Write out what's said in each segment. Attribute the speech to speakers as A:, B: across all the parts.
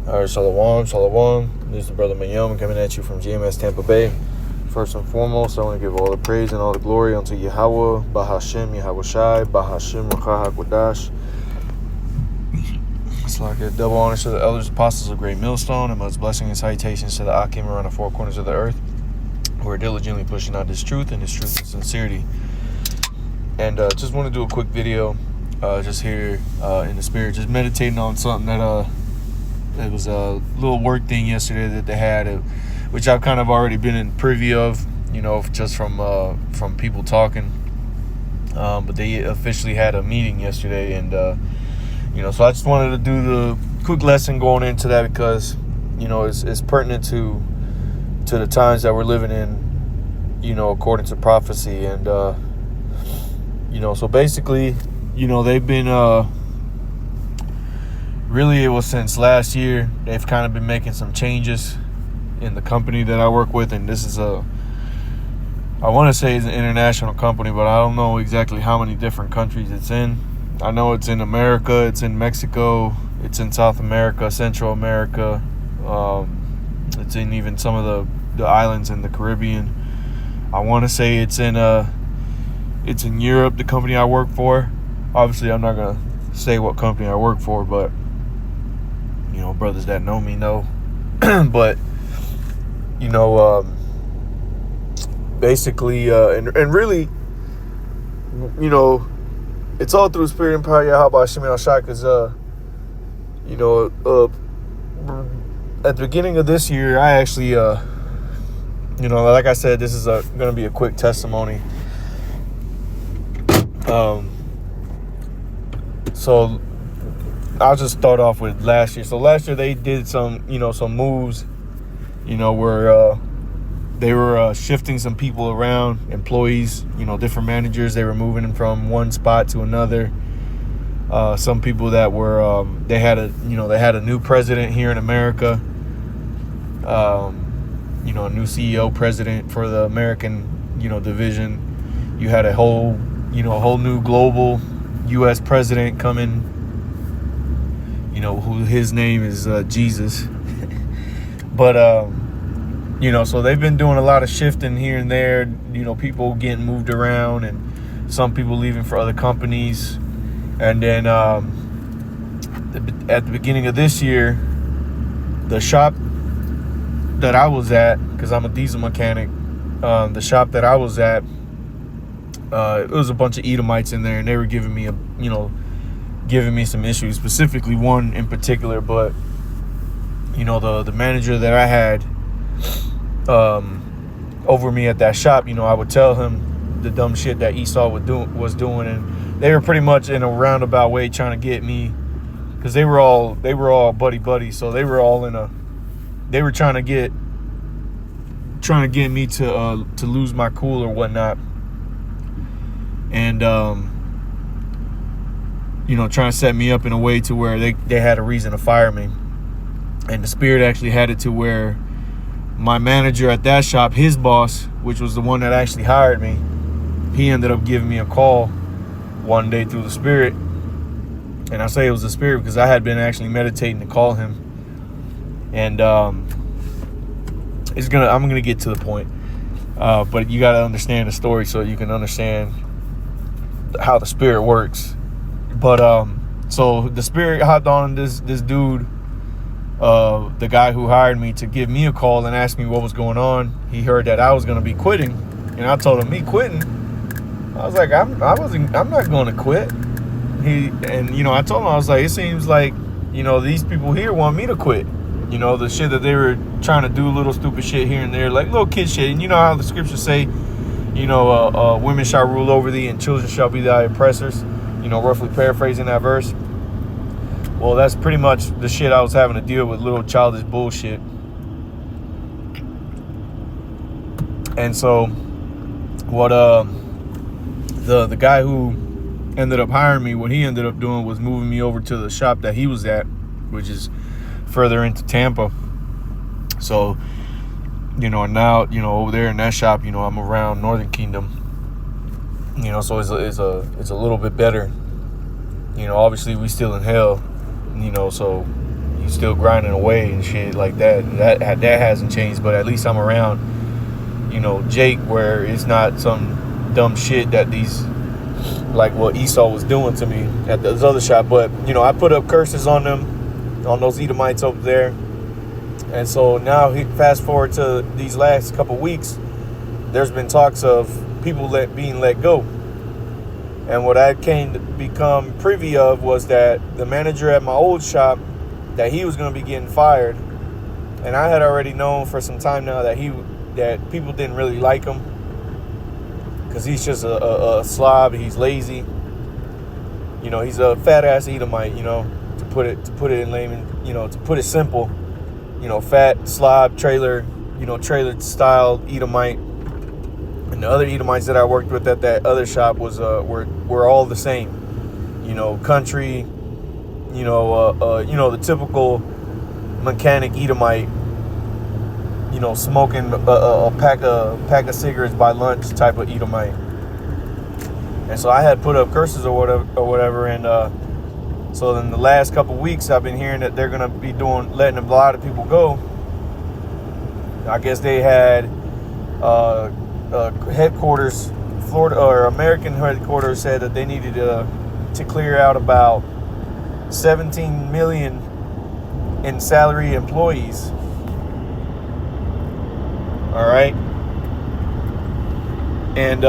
A: All right, Shalom, Shalom. This is the brother Mayom coming at you from GMS Tampa Bay. First and foremost, I want to give all the praise and all the glory unto Yahweh, Bahashem, Yahweh Shai, Bahashem, Ruchah HaKodash. It's like a double honor to the elders, apostles of Great Millstone, and much blessing and salutations to the Akim around the four corners of the earth, who are diligently pushing out this truth and sincerity. And just want to do a quick video, just here in the spirit, just meditating on something that it was a little work thing yesterday that they had, which I've kind of already been in preview of, just from people talking. But they officially had a meeting yesterday, and so I just wanted to do the quick lesson going into that because, it's pertinent to the times that we're living in, according to prophecy. And, so basically, they've been, really it was since last year, they've kind of been making some changes in the company that I work with. And this is I want to say it's an international company, but I don't know exactly how many different countries it's in. I know it's in America, it's in Mexico, it's in South America, Central America. It's in even some of the islands in the Caribbean. I want to say it's in Europe, the company I work for. Obviously, I'm not going to say what company I work for, but, brothers that know me know. But, basically, and really, it's all through Spirit and Power, Yahweh Hashem Shai, because, at the beginning of this year, I actually, like I said, this is going to be a quick testimony. So I'll just start off with last year. So last year they did some moves, where they were shifting some people around, employees, different managers. They were moving them from one spot to another. Some people that were, they had a new president here in America. A new CEO president for the American, division. You had a whole new global U.S. president coming, who his name is Jesus. But, so they've been doing a lot of shifting here and there, people getting moved around and some people leaving for other companies. And then at the beginning of this year, the shop that I was at, because I'm a diesel mechanic, the shop that I was at, it was a bunch of Edomites in there, and they were giving me some issues, specifically one in particular. But the manager that I had over me at that shop, I would tell him the dumb shit that Esau was doing, and they were pretty much in a roundabout way trying to get me, because they were all buddy, so they were all they were trying to get me to lose my cool or whatnot. And, trying to set me up in a way to where they had a reason to fire me. And the Spirit actually had it to where my manager at that shop, his boss, which was the one that actually hired me, he ended up giving me a call one day through the Spirit. And I say it was the Spirit because I had been actually meditating to call him. And I'm gonna get to the point. But you gotta understand the story so you can understand how the Spirit works. But so the Spirit hopped on this dude, the guy who hired me, to give me a call and ask me what was going on. He heard that I was going to be quitting, and I told him, me quitting? I was like, I'm not going to quit. I told him, I was like, it seems like, these people here want me to quit. The shit that they were trying to do, little stupid shit here and there, like little kid shit. And you know how the scriptures say, women shall rule over thee and children shall be thy oppressors, roughly paraphrasing that verse. Well, that's pretty much the shit I was having to deal with, little childish bullshit. And so what the guy who ended up hiring me, what he ended up doing was moving me over to the shop that he was at, which is further into Tampa. So, now, over there in that shop, I'm around Northern Kingdom. So it's a little bit better. Obviously we still in hell, so, he's still grinding away and shit like that. That hasn't changed, but at least I'm around, you know, Jake, where it's not some dumb shit that these, like what Esau was doing to me at this other shop. But, you know, I put up curses on them, on those Edomites over there. And so now, fast forward to these last couple weeks, there's been talks of people being let go. And what I came to become privy of was that the manager at my old shop, that he was going to be getting fired. And I had already known for some time now that people didn't really like him, because he's just a slob. He's lazy. You know, he's a fat ass Edomite, you know, to put it in layman, you know, to put it simple, you know, fat slob trailer style Edomite. And the other Edomites that I worked with at that other shop were all the same, you know, country, you know, the typical mechanic Edomite, you know, smoking a pack of cigarettes by lunch type of Edomite. And so I had put up curses or whatever, and so then the last couple weeks I've been hearing that they're gonna be letting a lot of people go. I guess they had headquarters, Florida or American headquarters, said that they needed to clear out about 17 million in salary employees. All right, and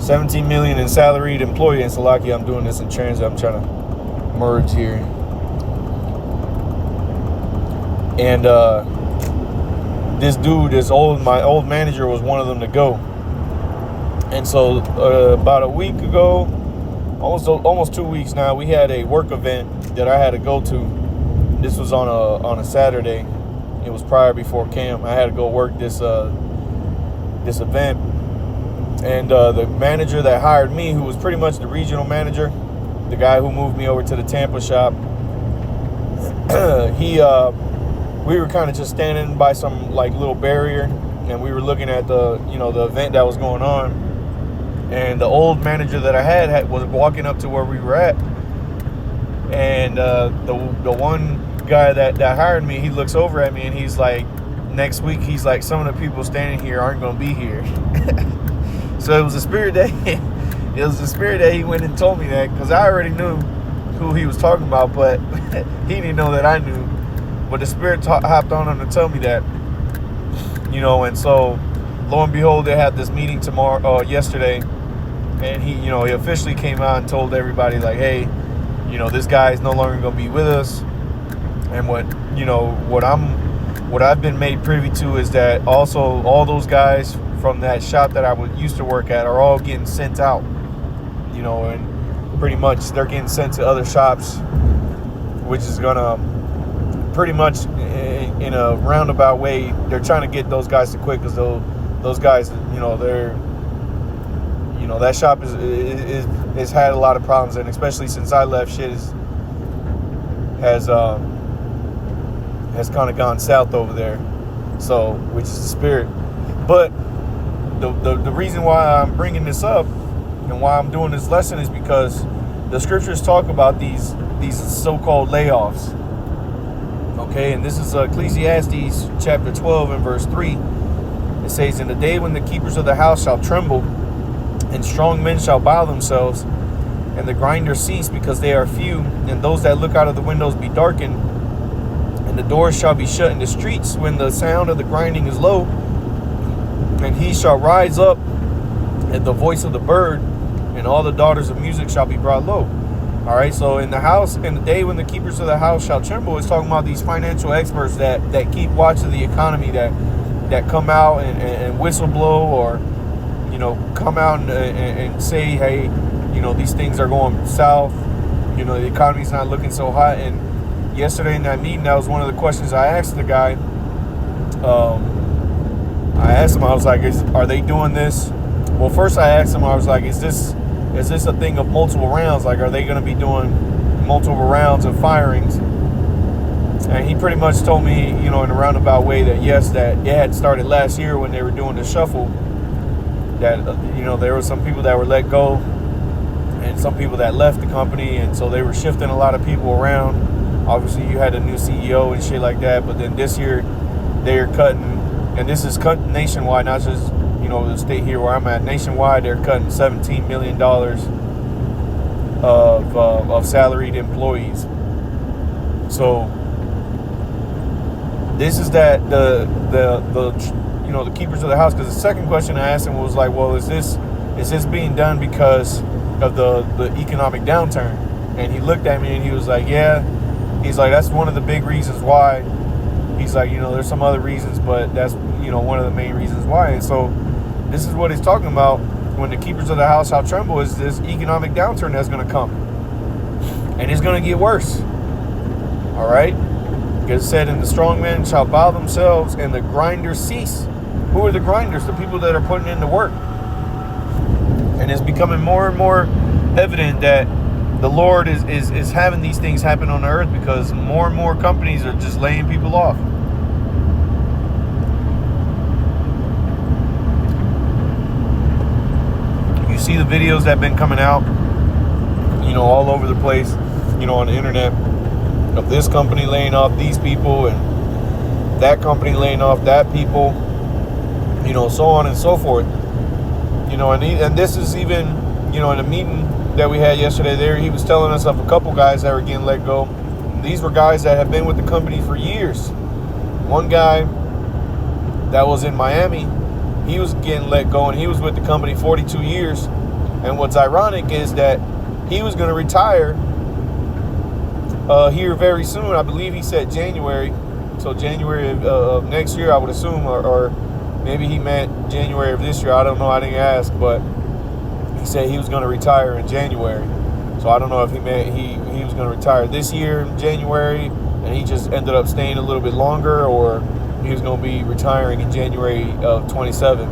A: 17 million in salaried employees. And so lucky I'm doing this in transit. I'm trying to merge here, and my old manager was one of them to go. And so about a week ago, almost 2 weeks now, we had a work event that I had to go to. This was on a Saturday. It was before camp. I had to go work this event, and the manager that hired me, who was pretty much the regional manager, the guy who moved me over to the Tampa shop, we were kind of just standing by some like little barrier, and we were looking at the event that was going on. And the old manager that I had was walking up to where we were at, and the one guy that hired me, he looks over at me and he's like, next week, he's like, some of the people standing here aren't going to be here. So it was the spirit that he went and told me that, because I already knew who he was talking about, but he didn't know that I knew. But the spirit hopped on him to tell me that, you know. And so lo and behold, they had this meeting yesterday, and he officially came out and told everybody, like, hey, you know, this guy is no longer going to be with us. And what I've been made privy to is that also all those guys from that shop that I used to work at are all getting sent out, you know, and pretty much they're getting sent to other shops, which is gonna pretty much in a roundabout way, they're trying to get those guys to quit, because those guys, you know, that shop is had a lot of problems, and especially since I left, shit has kind of gone south over there. So, which is the spirit. But the reason why I'm bringing this up and why I'm doing this lesson is because the scriptures talk about these so-called layoffs. Okay, and this is Ecclesiastes chapter 12 and verse 3. It says, in the day when the keepers of the house shall tremble, and strong men shall bow themselves, and the grinders cease because they are few, and those that look out of the windows be darkened, and the doors shall be shut in the streets when the sound of the grinding is low, and he shall rise up at the voice of the bird, and all the daughters of music shall be brought low. All right, so in the day when the keepers of the house shall tremble, it's talking about these financial experts that keep watch of the economy, that come out and whistle blow, or, you know, come out and say, hey, you know, these things are going south, you know, the economy's not looking so hot. And yesterday in that meeting, that was one of the questions I asked the guy. I asked him, I was like, are they doing this? Well, first I asked him, I was like, is this a thing of multiple rounds? Like, are they going to be doing multiple rounds of firings? And he pretty much told me, you know, in a roundabout way, that yes, that it had started last year when they were doing the shuffle, that, you know, there were some people that were let go, and some people that left the company, and so they were shifting a lot of people around. Obviously, you had a new CEO and shit like that, but then this year they're cutting, and this is cut nationwide, not just the state here where I'm at. Nationwide, they're cutting $17 million of salaried employees. So this is that the keepers of the house. Because the second question I asked him was like, well, is this being done because of the economic downturn? And he looked at me and he was like, yeah. He's like, that's one of the big reasons why. He's like, there's some other reasons, but that's one of the main reasons why. And so this is what he's talking about when the keepers of the house shall tremble, is this economic downturn that's going to come, and it's going to get worse. All right, because it said, and the strong men shall bow themselves and the grinders cease. Who are the grinders? The people that are putting in the work. And it's becoming more and more evident that the Lord is having these things happen on the earth, because more and more companies are just laying people off. You see the videos that have been coming out, all over the place, on the internet, of this company laying off these people and that company laying off that people, so on and so forth. And this is even, in a meeting that we had yesterday there, he was telling us of a couple guys that were getting let go. These were guys that have been with the company for years. One guy that was in Miami, he was getting let go, and he was with the company 42 years. And what's ironic is that he was going to retire here very soon. I believe he said January. So January of next year, I would assume, or maybe he meant January of this year. I don't know. I didn't ask, but he said he was going to retire in January. So I don't know if he meant he was going to retire this year in January, and he just ended up staying a little bit longer, or he was going to be retiring in January of 27.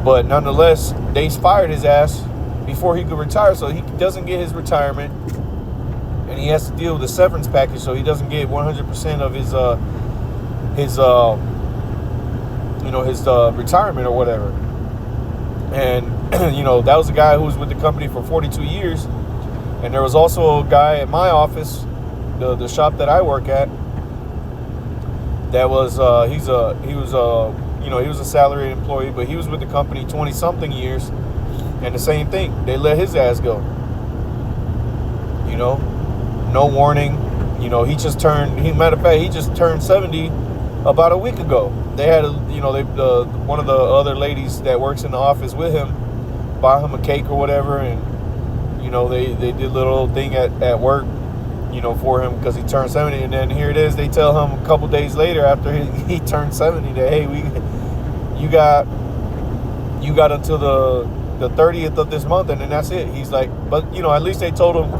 A: But nonetheless, they fired his ass before he could retire, so he doesn't get his retirement, and he has to deal with the severance package, so he doesn't get 100% of his retirement or whatever. And that was a guy who was with the company for 42 years. And there was also a guy at my office, the shop that I work at, that was he was a salaried employee, but he was with the company 20 something years, and the same thing, they let his ass go. No warning. He just turned 70 about a week ago. They had one of the other ladies that works in the office with him buy him a cake or whatever, and they did a little thing at work, for him, because he turned 70. And then here it is, they tell him a couple days later after he turned 70 that, hey, you got until the 30th of this month, and then that's it. He's like, but at least they told him,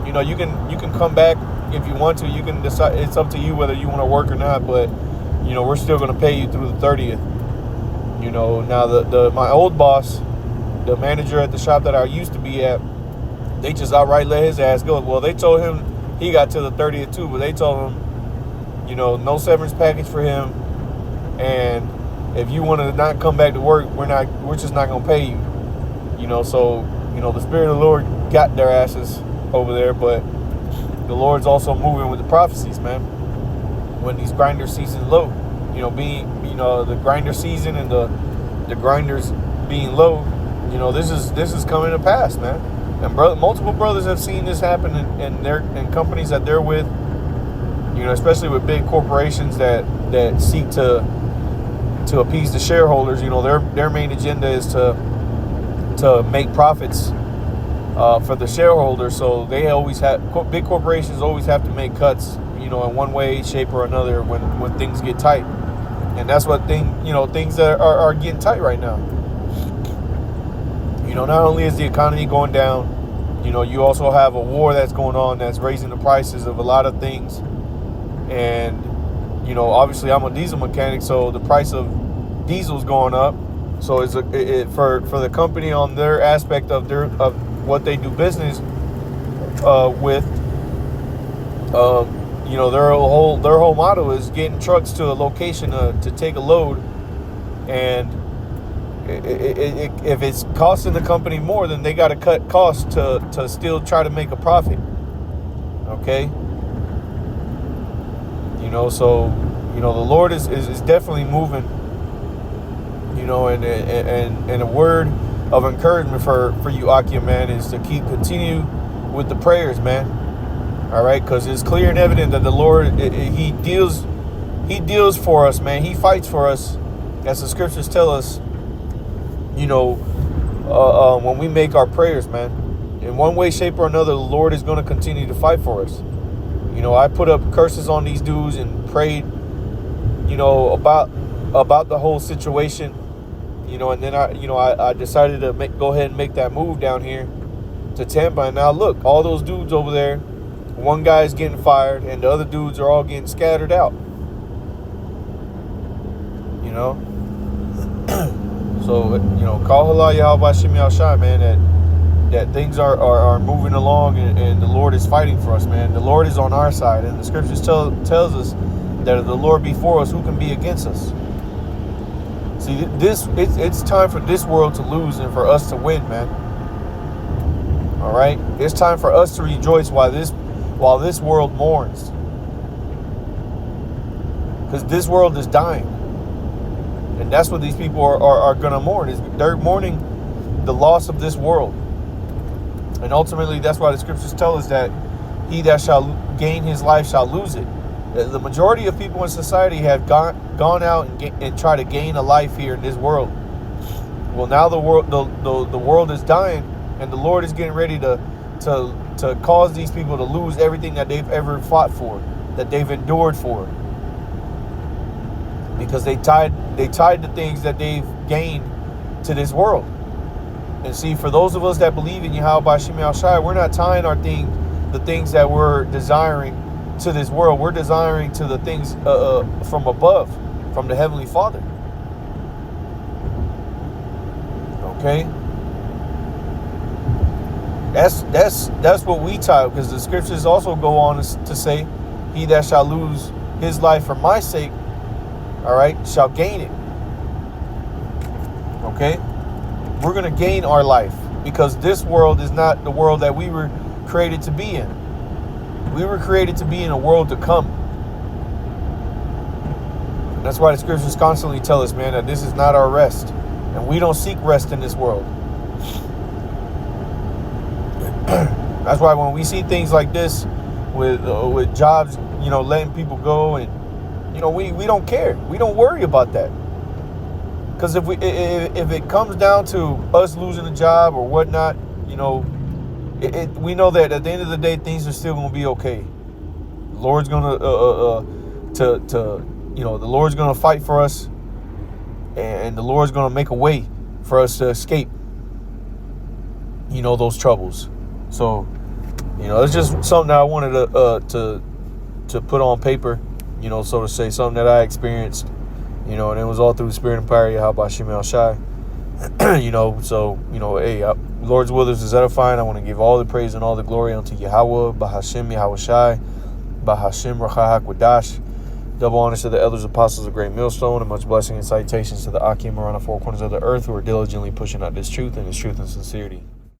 A: you can come back if you want to. You can decide, it's up to you whether you want to work or not, but we're still going to pay you through the 30th. Now my old boss, the manager at the shop that I used to be at, they just outright let his ass go. Well, they told him he got to the 30th too, but they told him, no severance package for him, and if you want to not come back to work, we're just not going to pay you. So the Spirit of the Lord got their asses over there, but the Lord's also moving with the prophecies, man. When these grinder seasons low, the grinder season and the grinders being low, this is coming to pass, man. And multiple brothers have seen this happen in companies that they're with, especially with big corporations that seek to appease the shareholders. Their main agenda is to make profits for the shareholders. So they always big corporations always have to make cuts, in one way, shape, or another when things get tight. And that's what things that are getting tight right now. Not only is the economy going down, you also have a war that's going on that's raising the prices of a lot of things. And, obviously I'm a diesel mechanic, so the price of diesel's going up. So it's for the company on their aspect of what they do business with, their whole motto is getting trucks to a location to take a load, and if it's costing the company more, then they got to cut costs to still try to make a profit. Okay? You know, so, you know, the Lord is definitely moving, you know, and a word of encouragement for you, Akia, man, is to continue with the prayers, man. All right? Because it's clear and evident that the Lord, he deals for us, man. He fights for us, as the scriptures tell us, you know, when we make our prayers, man. In one way, shape, or another, the Lord is going to continue to fight for us. You know, I put up curses on these dudes and prayed, you know, about the whole situation, you know, and then I decided to go ahead and make that move down here to Tampa. And now look, all those dudes over there, one guy's getting fired and the other dudes are all getting scattered out. You know? So, you know, call halal Yahweh Shemi Al-Shai, man, that things are moving along and the Lord is fighting for us, man. The Lord is on our side, and the scriptures tells us that if the Lord be for us, who can be against us? See, it's time for this world to lose and for us to win, man. All right? It's time for us to rejoice while this world mourns. Because this world is dying. And that's what these people are going to mourn. They're mourning the loss of this world. And ultimately, that's why the scriptures tell us that he that shall gain his life shall lose it. The majority of people in society have gone out and try to gain a life here in this world. Well, now the world is dying, and the Lord is getting ready to cause these people to lose everything that they've ever fought for, that they've endured for. Because they tied the things that they've gained to this world. And see, for those of us that believe in Yahweh Shemi Al-Shai, we're not tying the things that we're desiring to this world. We're desiring to the things from above, from the Heavenly Father. Okay? That's what we tie, because the scriptures also go on to say, he that shall lose his life for my sake, all right, shall gain it. Okay? We're going to gain our life, because this world is not the world that we were created to be in. We were created to be in a world to come. And that's why the scriptures constantly tell us, man, that this is not our rest. And we don't seek rest in this world. That's why when we see things like this with jobs, you know, letting people go, and you know, we don't care. We don't worry about that. Because if it comes down to us losing a job or whatnot, you know, we know that at the end of the day, things are still going to be okay. The Lord's going the Lord's going to fight for us, and the Lord's going to make a way for us to escape, you know, those troubles. So, you know, it's just something that I wanted to put on paper, you know, so to say, something that I experienced, you know, and it was all through the Spirit and power of Yahweh Shemi Al-Shai. You know, so, you know, hey, Lord's will is edifying. I want to give all the praise and all the glory unto Yahweh, Bahashem Yahweh Shai, Bahashem Rachah HaKodash. Double honors to the elders, apostles of Great Millstone, and much blessing and citations to the Akim around the four corners of the earth who are diligently pushing out this truth and sincerity.